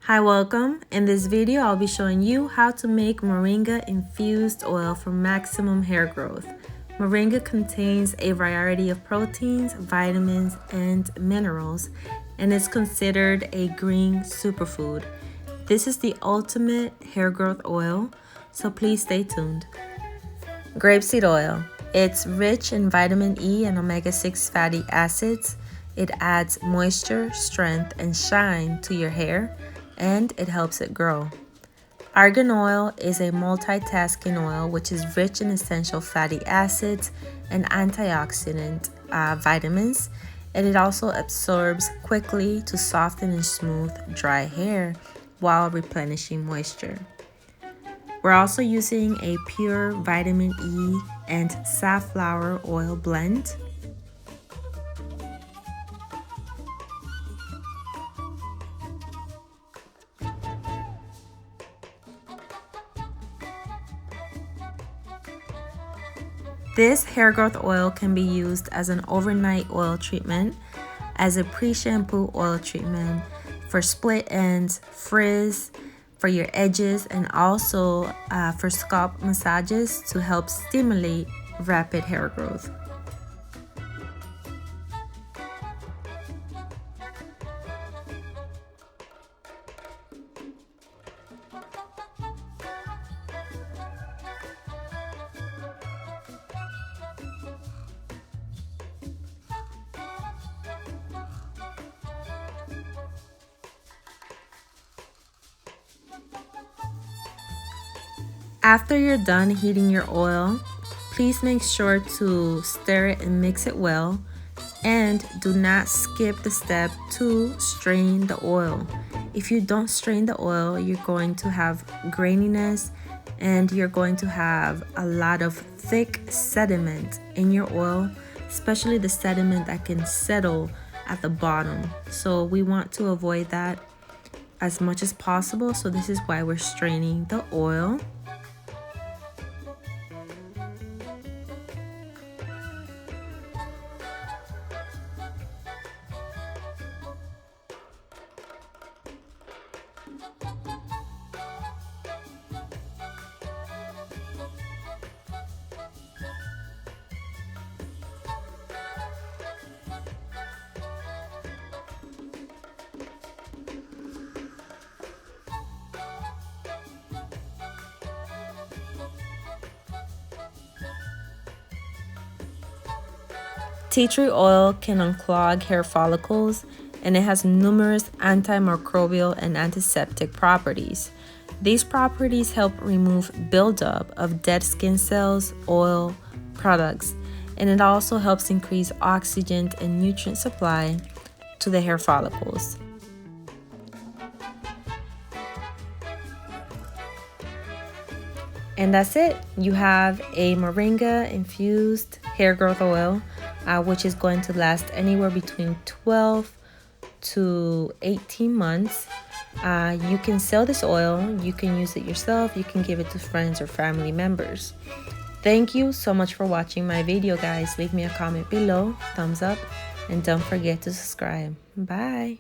Hi, welcome. In this video, I'll be showing you how to make Moringa Infused Oil for maximum hair growth. Moringa contains a variety of proteins, vitamins, and minerals, and is considered a green superfood. This is the ultimate hair growth oil, so please stay tuned. Grapeseed oil. It's rich in vitamin E and omega-6 fatty acids. It adds moisture, strength, and shine to your hair, and it helps it grow. Argan oil is a multitasking oil which is rich in essential fatty acids and antioxidant vitamins, and it also absorbs quickly to soften and smooth dry hair while replenishing moisture. We're also using a pure vitamin E and safflower oil blend. This hair growth oil can be used as an overnight oil treatment, as a pre-shampoo oil treatment, for split ends, frizz, for your edges, and also for scalp massages to help stimulate rapid hair growth. After you're done heating your oil, please make sure to stir it and mix it well, and do not skip the step to strain the oil. If you don't strain the oil, you're going to have graininess and you're going to have a lot of thick sediment in your oil, especially the sediment that can settle at the bottom. So we want to avoid that as much as possible. So this is why we're straining the oil. Tea tree oil can unclog hair follicles, and it has numerous antimicrobial and antiseptic properties. These properties help remove buildup of dead skin cells, oil, products, and it also helps increase oxygen and nutrient supply to the hair follicles. And that's it. You have a Moringa infused hair growth oil, which is going to last anywhere between 12 to 18 months. You can sell this oil, you can use it yourself, you can give it to friends or family members. Thank you so much for watching my video, guys. Leave me a comment below, thumbs up, and don't forget to subscribe. Bye.